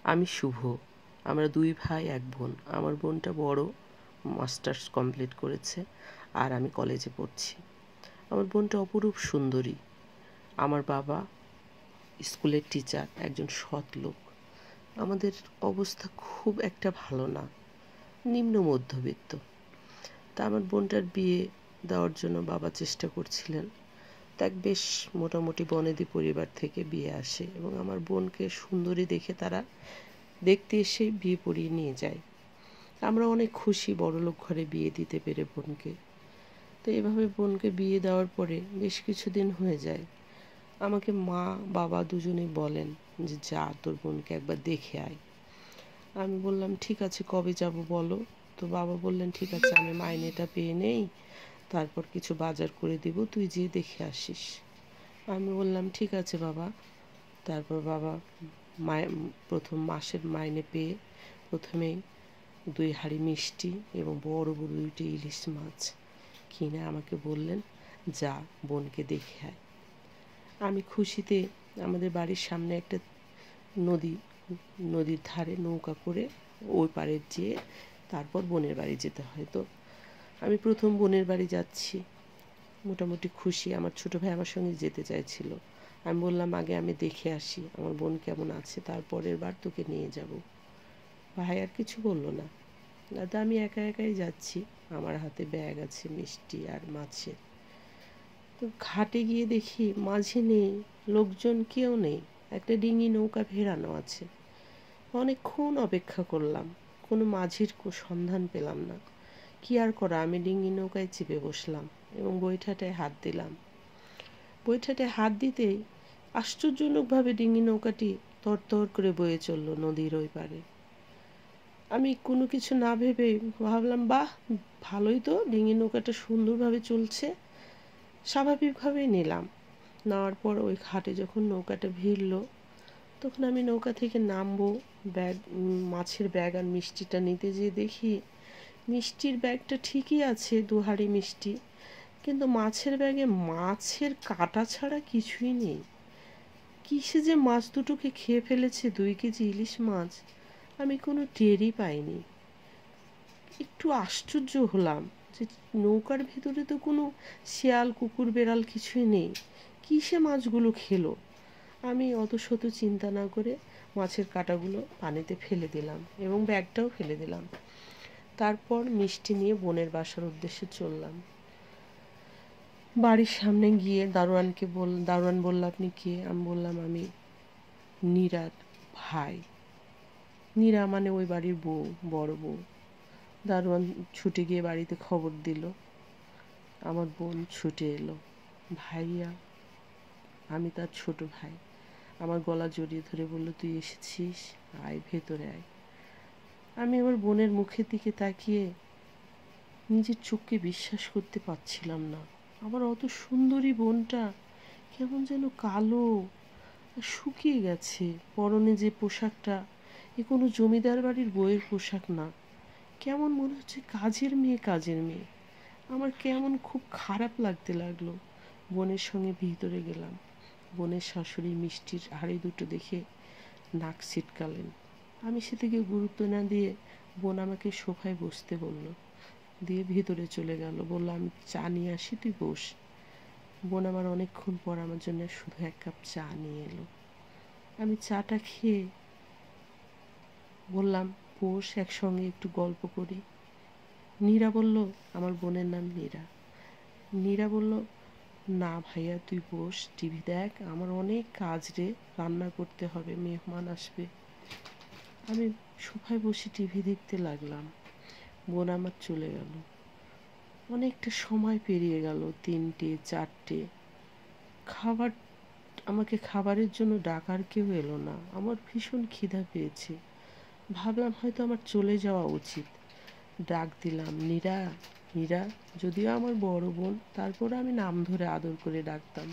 আমি শুভ। আমরা 2 ভাই 1 বোন। আমার বোনটা বড়, মাস্টার্স কমপ্লিট করেছে, আর আমি কলেজে পড়ছি। আমার বোনটা অপরূপ সুন্দরী। আমার বাবা স্কুলের টিচার, একজন সৎ লোক। আমাদের অবস্থা খুব একটা ভালো না, নিম্ন মধ্যবিত্ত। তা আমার বোনটার বিয়ে দেওয়ার জন্য বাবা চেষ্টা করছিলেন। তা বেশ মোটামুটি বনেদি পরিবার থেকে বিয়ে আসে এবং আমার বোনকে সুন্দরী দেখে তারা দেখতে এসে বিয়ে পড়িয়ে নিয়ে যায়। আমরা অনেক খুশি বড়লোক ঘরে বিয়ে দিতে পেরে বোনকে। তো এভাবে বোনকে বিয়ে দেওয়ার পরে বেশ কিছুদিন হয়ে যায়। আমাকে মা বাবা দুজনেই বলেন যে যা তোর বোনকে একবার দেখে আয়। আমি বললাম ঠিক আছে, কবে যাব বলো। তো বাবা বললেন ঠিক আছে, আমি মাইনেটা পেয়ে নেই, তারপর কিছু বাজার করে দিব, তুই যেয়ে দেখে আসিস। আমি বললাম ঠিক আছে বাবা। তারপর বাবা প্রথম মাসের মাইনে পেয়ে প্রথমেই 2 হাঁড়ি মিষ্টি এবং বড় বড় 2টি ইলিশ মাছ কিনে আমাকে বললেন যা বোনকে দেখে আয়। আমি খুশিতে আমাদের বাড়ির সামনে একটা নদীর ধারে নৌকা করে ওই পাড়ে যেয়ে তারপর বোনের বাড়ি যেতে হয়। তো আমি প্রথম বোনের বাড়ি যাচ্ছি, মোটামুটি খুশি। আমার ছোটো ভাই আমার সঙ্গে যেতে চাইছিল। আমি বললাম আগে আমি দেখে আসি আমার বোন কেমন আছে, তারপরের বার তোকে নিয়ে যাব। ভাই আর কিছু বলল না। দাদা আমি একা একাই যাচ্ছি, আমার হাতে ব্যাগ আছে মিষ্টি আর মাছের। তো ঘাটে গিয়ে দেখি মাঝি নেই, লোকজন কেউ নেই, একটা ডিঙি নৌকা ভেড়ানো আছে। অনেকক্ষণ অপেক্ষা করলাম, কোনো মাঝির সন্ধান পেলাম না। কি আর করা, আমি ডিঙি নৌকায় চেপে বসলাম এবং বৈঠাটায় হাত দিলাম। বৈঠাটায় হাত দিতেই আশ্চর্যজনকভাবে ডিঙি নৌকাটি তরতর করে বয়ে চলল নদীর ওই পারে। আমি কোনো কিছু না ভেবে ভাবলাম বাহ, ভালোই তো, ডিঙি নৌকাটা সুন্দরভাবে চলছে। স্বাভাবিকভাবেই নিলাম। নেওয়ার পর ওই ঘাটে যখন নৌকাটা ভিড়ল, তখন আমি নৌকা থেকে নামবো, মাছের ব্যাগ আর মিষ্টিটা নিতে যেয়ে দেখি মিষ্টির ব্যাগটা ঠিকই আছে, 2 হাঁড়ি মিষ্টি, কিন্তু মাছের ব্যাগে মাছের কাঁটা ছাড়া কিছুই নেই। কিসে যে মাছ দুটোকে খেয়ে ফেলেছে 2 কেজি ইলিশ মাছ, আমি কোনো টেরই পাইনি। একটু আশ্চর্য হলাম যে নৌকার ভিতরে তো কোনো শিয়াল কুকুর বেড়াল কিছুই নেই, কিসে মাছগুলো খেলো। আমি অত শত চিন্তা না করে মাছের কাঁটাগুলো পানিতে ফেলে দিলাম এবং ব্যাগটাও ফেলে দিলাম। তারপর মিষ্টি নিয়ে বোনের বাসার উদ্দেশ্যে চললাম। বাড়ির সামনে গিয়ে দারোয়ান বলল আপনি কে? আমি বললাম আমি নীরার ভাই। নীরা মানে ওই বাড়ির বউ, বড় বউ। দারোয়ান ছুটে গিয়ে বাড়িতে খবর দিল। আমার বোন ছুটে এলো। ভাইয়া, আমি তার ছোট ভাই। আমার গলা জড়িয়ে ধরে বলল তুই এসেছিস, আয় ভেতরে আয়। আমি আমার বোনের মুখের দিকে তাকিয়ে নিজের চোখকে বিশ্বাস করতে পারছিলাম না। আমার অত সুন্দরী বোনটা কেমন যেন কালো, শুকিয়ে গেছে। পরনে যে পোশাকটা, এ কোনো জমিদার বাড়ির বউয়ের পোশাক না, কেমন মনে হচ্ছে কাজের মেয়ে। আমার কেমন খুব খারাপ লাগতে লাগলো। বোনের সঙ্গে ভিতরে গেলাম। বোনের শাশুড়ি মিষ্টির হাঁড়ি দুটো দেখে নাক ছিটকালেন। আমি সেদিকে গুরুত্ব না দিয়ে বোন আমাকে সোফায় বসতে বলল, দিয়ে ভিতরে চলে গেল। বলল আমি চা নিয়ে আসি, তুই বস। বোন আমার অনেকক্ষণ পর আমার জন্য শুধু 1 কাপ চা নিয়ে এলো। আমি চাটা খেয়ে বললাম বস, একসঙ্গে একটু গল্প করি। নীরা বলল, আমার বোনের নাম নীরা। নীরা বলল না ভাইয়া তুই বস, টিভি দেখ, আমার অনেক কাজ রে, রান্না করতে হবে, মেহমান আসবে। আমি সোফায় বসে টিভি দেখতে লাগলাম। বোন আমার চলে গেল। অনেকটা সময় পেরিয়ে গেল, 3টে 4টে। আমাকে খাবারের জন্য ডাকার কেউ এলো না। আমার ভীষণ খিদা পেয়েছে। ভাবলাম হয়তো আমার চলে যাওয়া উচিত। ডাক দিলাম নীরা, নীরা। যদিও আমার বড় বোন, তারপর আমি নাম ধরে আদর করে ডাকতাম,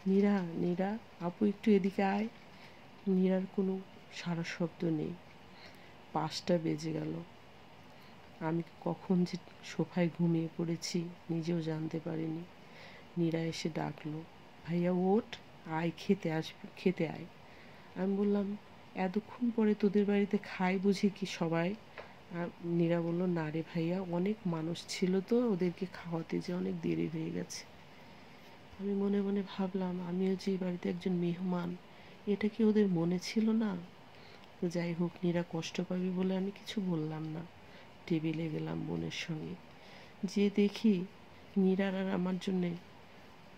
নীরা, নীরা, আপু একটু এদিকে আয়। নীরার কোনো সাড়া শব্দ নেই। 5টা বেজে গেল। আমি কখন যে সোফায় ঘুমিয়ে পড়েছি নিজেও জানতে পারিনি। নীরা এসে ডাকলো, ভাইয়া ওঠ, আয় খেতে আয়। আমি বললাম এতক্ষণ পরে তোদের বাড়িতে খাই বুঝি কি সবাই? আর নীরা বলল, না রে ভাইয়া, অনেক মানুষ ছিল তো, ওদেরকে খাওয়াতে যে অনেক দেরি হয়ে গেছে। আমি মনে মনে ভাবলাম, আমিও যে এই বাড়িতে একজন মেহমান, এটা কি ওদের মনে ছিল না? তো যাই হোক, নীরা কষ্ট পাবে বলে আমি কিছু বললাম না। টেবিলে গেলাম বোনের সঙ্গে, যে দেখি নীরার আর আমার জন্যে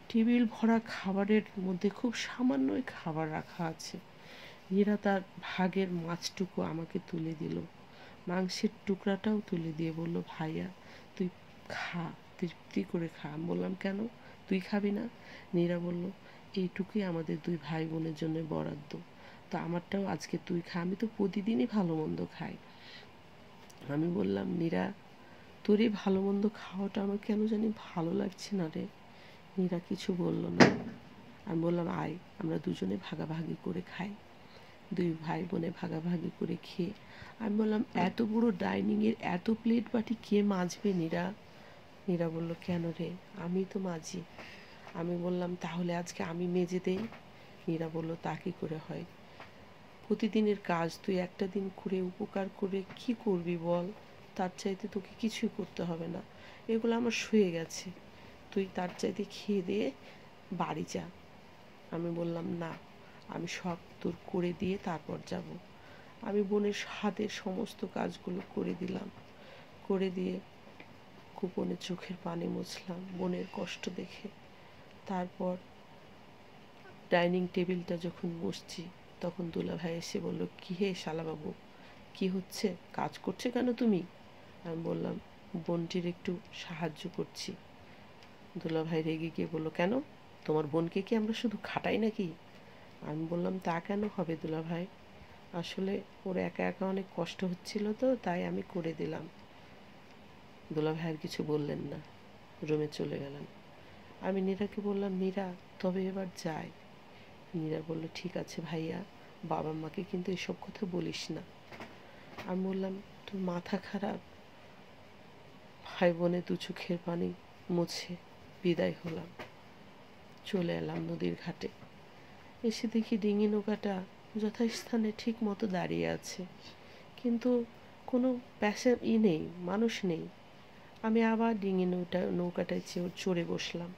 টেবিল ভরা খাবারের মধ্যে খুব সামান্যই খাবার রাখা আছে। নীরা তার ভাগের মাছটুকু আমাকে তুলে দিল, মাংসের টুকরাটাও তুলে দিয়ে বলল, ভাইয়া তুই খা, তৃপ্তি করে খা। আমি বললাম, কেন, তুই খাবি না? নীরা বলল, এইটুকুই আমাদের দুই ভাই বোনের জন্য বরাদ্দ, তো আমারটাও আজকে তুই খা, আমি তো প্রতিদিনই ভালো মন্দ খাই। আমি বললাম, নীরা, তোর এই ভালো মন্দ খাওয়াটা আমার কেন জানি ভালো লাগছে না রে। নীরা কিছু বলল না। আমি বললাম, আয় আমরা দুজনে ভাগাভাগি করে খাই। দুই ভাই বোনে ভাগাভাগি করে খেয়ে আমি বললাম, এত বড় ডাইনিংয়ের এত প্লেট বাটি কে মাজবে নীরা? নীরা বলল, কেন রে, আমি তো মাজি। আমি বললাম, তাহলে আজকে আমি মেজে দেই। নীরা বলল, তা কি করে হয়? প্রতিদিনের কাজ তুই একটা দিন করে উপকার করে কি করবি বল? তার চাইতে তোকে কিছুই করতে হবে না, এগুলো আমার শুয়ে গেছে, তুই তার চাইতে খেয়ে দিয়ে বাড়ি যা। আমি বললাম, না, আমি সব তোর করে দিয়ে তারপর যাব। আমি বোনের হাতের সমস্ত কাজগুলো করে দিলাম, করে দিয়ে কুপনের চোখের পানি মুছলাম বোনের কষ্ট দেখে। তারপর ডাইনিং টেবিলটা যখন মুছছি, তখন দুলাভাই এসে বলল, কি হে শালাবাবু, কি হচ্ছে, কাজ করছে কেন তুমি? আমি বললাম, বোনটির একটু সাহায্য করছি। দুলাভাই রেগে গিয়ে বলল, কেন, তোমার বোনকে কি আমরা শুধু খাটাই নাকি? আমি বললাম, তা কেন হবে দুলাভাই, আসলে ওর একা একা অনেক কষ্ট হচ্ছিল তো, তাই আমি করে দিলাম। দুলাভাই আর কিছু বললেন না, রুমে চলে গেলেন। আমি নীরাকে বললাম, নীরা, তবে এবার যাই। নীরা বলল, ঠিক আছে ভাইয়া, বাবা মাকে কিন্তু এসব কথা বলিস না। আমি বললাম, তোর মাথা খারাপ? ভাই বোনে দু চোখের পানি মুছে বিদায় হলাম। চলে এলাম নদীর ঘাটে। এসে দেখি ডিঙি নৌকাটা যথাস্থানে ঠিক মতো দাঁড়িয়ে আছে, কিন্তু কোনো নেই, মানুষ নেই। আমি আবার ডিঙি নৌকাটায় চড়ে বসলাম।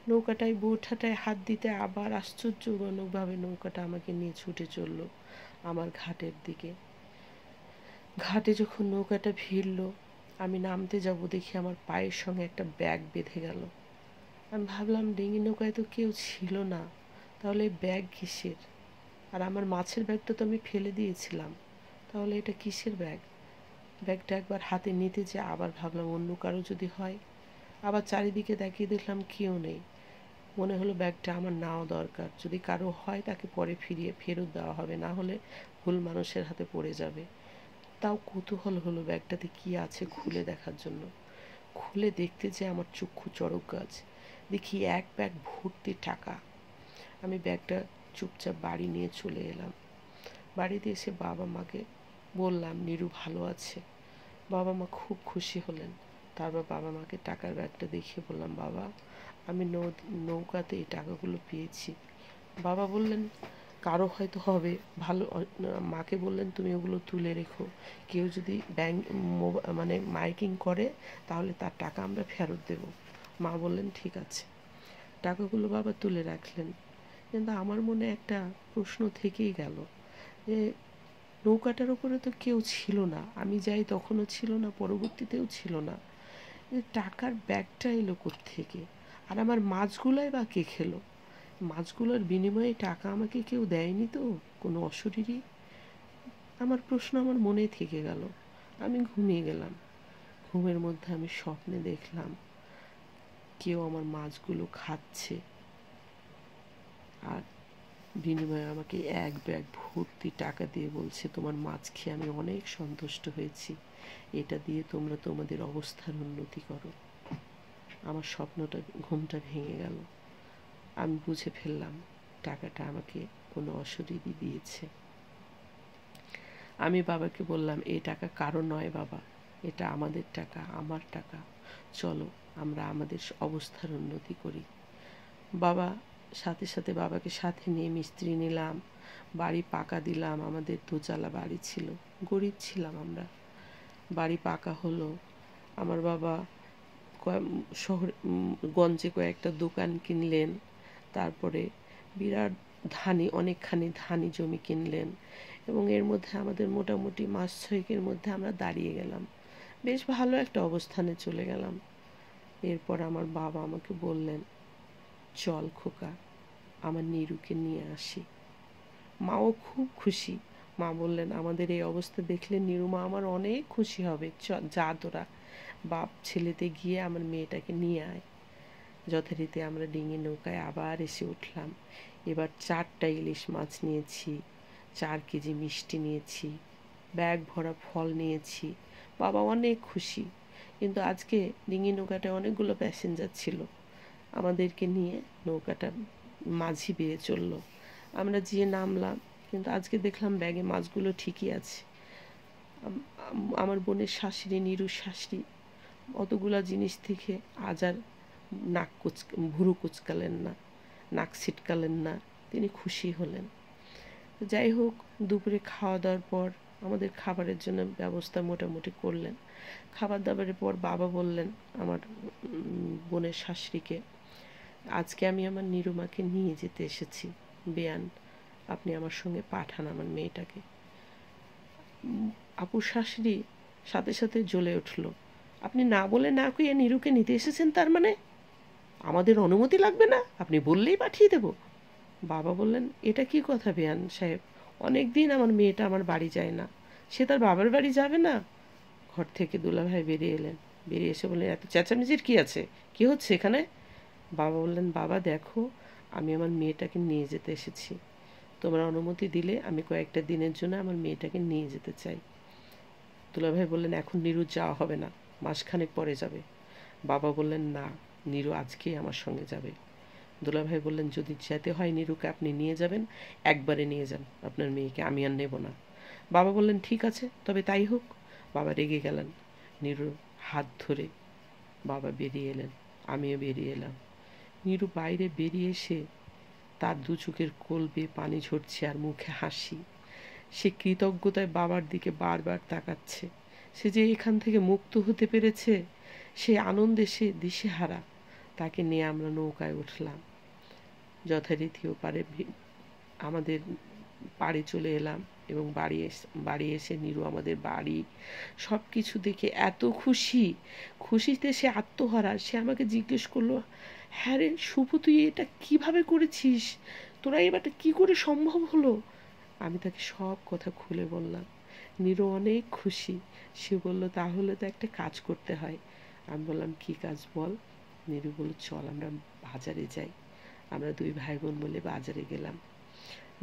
নৌকাটায় বৌঠাটায় হাত দিতে আবার আশ্চর্যজনকভাবে নৌকাটা আমাকে নিয়ে ছুটে চলল আমার ঘাটের দিকে। ঘাটে যখন নৌকাটা ভিড়ল, আমি নামতে যাব দেখি আমার পায়ের সঙ্গে একটা ব্যাগ বেঁধে গেল। আমি ভাবলাম, ডিঙি নৌকায় তো কেউ ছিল না, তাহলে ব্যাগ কিসের? আর আমার মাছের ব্যাগটা তো আমি ফেলে দিয়েছিলাম, তাহলে এটা কিসের ব্যাগ? ব্যাগটা একবার হাতে নিতে যে আবার ভাবলাম, অন্য কারো যদি হয়। আবার চারিদিকে তাকিয়ে দেখলাম কেউ নেই। মনে হলো ব্যাগটা আমার নেওয়া দরকার, যদি কারো হয় তাকে পরে ফেরত দেওয়া হবে, না হলে ভুল মানুষের হাতে পড়ে যাবে। তাও কৌতূহল হলো ব্যাগটাতে কি আছে খুলে দেখার জন্য। খুলে দেখতে যে আমার চক্ষু চড়ক গাছ, দেখি এক ব্যাগ ভর্তি টাকা। আমি ব্যাগটা চুপচাপ বাড়ি নিয়ে চলে এলাম। বাড়িতে এসে বাবা মাকে বললাম, নীরু ভালো আছে। বাবা মা খুব খুশি হলেন। তারপর বাবা মাকে টাকার ব্যাগটা দেখিয়ে বললাম, বাবা, আমি নৌকাতে এই টাকাগুলো পেয়েছি। বাবা বললেন, কারো হয়তো হবে, ভালো। মাকে বললেন, তুমি ওগুলো তুলে রেখো, কেউ যদি মানে মাইকিং করে তাহলে তার টাকা আমরা ফেরত দেব। মা বললেন, ঠিক আছে। টাকাগুলো বাবা তুলে রাখলেন। কিন্তু আমার মনে একটা প্রশ্ন থেকেই গেল, যে নৌকাটার উপরে তো কেউ ছিল না, আমি যাই তখনও ছিল না, পরবর্তীতেও ছিল না, টাকার ব্যাগটা এলো কোত্থেকে? আর আমার মাছগুলোই বা কে খেলো? মাছগুলোর বিনিময়ে টাকা আমাকে কেউ দেয়নি তো, কোনো অশরীরী? আমার প্রশ্ন আমার মনে থেকে গেল। আমি ঘুমিয়ে গেলাম। ঘুমের মধ্যে আমি স্বপ্নে দেখলাম কেউ আমার মাছগুলো খাচ্ছে, আর বিনিময়ে আমাকে এক ব্যাগ ভর্তি টাকা দিয়ে বলছে, তোমার মাছ খেয়ে আমি অনেক সন্তুষ্ট হয়েছি, এটা দিয়ে তোমরা তোমাদের অবস্থার উন্নতি করো। আমার ঘুমটা ভেঙে গেল। আমি বুঝে ফেললাম টাকাটা আমাকে কোনো অশরীরী দিয়েছে। আমি বাবাকে বললাম, এই টাকা কারো নয় বাবা, এটা আমাদের টাকা, আমার টাকা, চলো আমরা আমাদের অবস্থার উন্নতি করি। বাবা সাথে সাথে বাবাকে সাথে নিয়ে মিস্ত্রি নিলাম, বাড়ি পাকা দিলাম। আমাদের দোতলা বাড়ি ছিল, গরিব ছিলাম আমরা। বাড়ি পাকা হলো। আমার বাবা শহর গঞ্জে কয়েকটা দোকান কিনলেন। তারপরে বিরাট অনেকখানি ধানি জমি কিনলেন, এবং এর মধ্যে আমাদের মোটামুটি মাস 6 মধ্যে আমরা দাঁড়িয়ে গেলাম, বেশ ভালো একটা অবস্থানে চলে গেলাম। এরপর আমার বাবা আমাকে বললেন, চল খোকা, আমার নিরুকে নিয়ে আসি। মাও খুব খুশি। মা বললেন, আমাদের এই অবস্থা দেখলে নিরুমা আমার অনেক খুশি হবে, যা তোরা বাপ ছেলেতে গিয়ে আমার মেয়েটাকে নিয়ে আয়। যথারীতি আমরা ডিঙি নৌকায় আবার এসে উঠলাম। এবার 4টা ইলিশ মাছ নিয়েছি, 4 কেজি মিষ্টি নিয়েছি, ব্যাগ ভরা ফল নিয়েছি। বাবা অনেক খুশি। কিন্তু আজকে ডিঙি নৌকাটায় অনেকগুলো প্যাসেঞ্জার ছিল। আমাদেরকে নিয়ে নৌকাটা মাঝি বেয়ে চললো। আমরা যেয়ে নামলাম, কিন্তু আজকে দেখলাম ব্যাগে মাছগুলো ঠিকই আছে। আমার বোনের শাশুড়ি, নিরুর শাশুড়ি, অতগুলা জিনিস থেকে আজ আর ভুরু কুচকালেন না, নাক ছিটকালেন না, তিনি খুশি হলেন। যাই হোক, দুপুরে খাওয়া দাওয়ার পর আমাদের খাবারের জন্য ব্যবস্থা মোটামুটি করলেন। খাবার দাবারের পর বাবা বললেন আমার বোনের শাশুড়িকে, আজকে আমি আমার নিরুমাকে নিয়ে যেতে এসেছি, বেয়ান আপনি আমার সঙ্গে পাঠান আমার মেয়েটাকে। আপুর শাশুড়ি সাথে সাথে জ্বলে উঠল, আপনি না বলে না কইয়ে নিরুকে নিতে এসেছেন, তার মানে আমাদের অনুমতি লাগবে না, আপনি বললেই পাঠিয়ে দেব। বাবা বললেন, এটা কি কথা বেয়ান সাহেব, অনেক দিন আমার মেয়েটা আমার বাড়ি যায় না, সে তার বাবার বাড়ি যাবে না? ঘর থেকে দুলাভাই বেরিয়ে এলেন। বেরিয়ে এসে বললেন, এত চেঁচামেচির কি আছে, কি হচ্ছে এখানে? বাবা বললেন, বাবা দেখো, আমি আমার মেয়েটাকে নিয়ে যেতে এসেছি, তোমরা অনুমতি দিলে আমি কয়েকটা দিনের জন্য আমার মেয়েটাকে নিয়ে যেতে চাই। দুলাভাই বললেন, এখন নিরু যাওয়া হবে না, মাসখানেক পরে যাবে। বাবা বললেন, না, নিরু আজকেই আমার সঙ্গে যাবে। দুলাভাই বললেন, যদি যেতে হয় নিরুকে আপনি নিয়ে যাবেন, একবারে নিয়ে যান আপনার মেয়েকে, আমি আর নেব না। বাবা বললেন, ঠিক আছে, তবে তাই হোক। বাবা রেগে গেলেন। নিরুর হাত ধরে বাবা বেরিয়ে এলেন, আমিও বেরিয়ে এলাম। নিরু বাইরে বেরিয়ে এসে তার 2 চোখের কোল বেয়ে পানি ঝরছে আর মুখে হাসি। সে কৃতজ্ঞতায় বাবার দিকে বারবার তাকাচ্ছে। সে যে এখান থেকে মুক্ত হতে পেরেছে, সে আনন্দে সে দিশেহারা। তাকে নিয়ে আমরা নৌকায় উঠলাম। যথারীতি ওপারে আমাদের বাড়ি চলে এলাম, এবং বাড়ি এসে নিরু আমাদের বাড়ি সব কিছু দেখে এত খুশিতে সে আত্মহারা। সে আমাকে জিজ্ঞেস করলো, হ্যাঁ রে শুভ, তুই এটা কিভাবে করেছিস, তোরা এবারটা কি করে সম্ভব হলো? আমি তাকে সব কথা খুলে বললাম। নিরু অনেক খুশি। সে বলল, তাহলে তো একটা কাজ করতে হয়। আমি বললাম, কি কাজ বল? নিরু বলল, চল আমরা বাজারে যাই। আমরা 2 ভাই বোন বলে বাজারে গেলাম।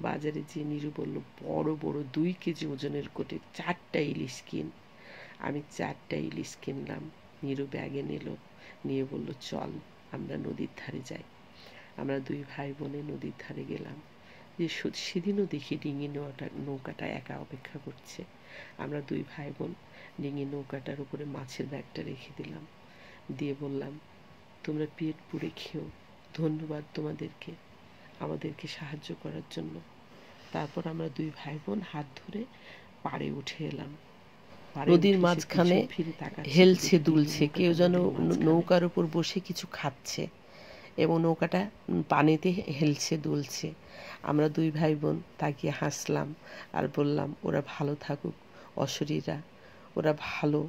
বাজারে যেয়ে নিরু বলল, বড় বড় 2 কেজি ওজনের কোটে 4টা ইলিশ কিন। আমি 4টা ইলিশ কিনলাম। নিরু ব্যাগে নিল, নিয়ে বলল, চল আমরা নদীর ধারে যাই। আমরা 2 ভাই বোনে নদীর ধারে গেলাম। যে সেদিনও দেখি ডিঙি নৌকাটা একা অপেক্ষা করছে। আমরা 2 ভাই বোন ডিঙি নৌকাটার উপরে মাছের ব্যাগটা রেখে দিলাম, দিয়ে বললাম, তোমরা পেট পুড়ে খেও, ধন্যবাদ তোমাদেরকে আমাদেরকে সাহায্য করার জন্য। তারপর আমরা 2 ভাই বোন হাত ধরে পাড়ে উঠে এলাম। নদীর মাঝখানে হেলছে দুলছে, কেউ যেন নৌকার উপর বসে কিছু খাচ্ছে, এবং নৌকাটা পানিতে হেলছে দুলছে। আমরা 2 ভাই বোন তাকিয়ে হাসলাম আর বললাম, ওরা ভালো থাকুক, অশরীরা, ওরা ভালো,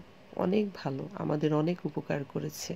অনেক ভালো, আমাদের অনেক উপকার করেছে।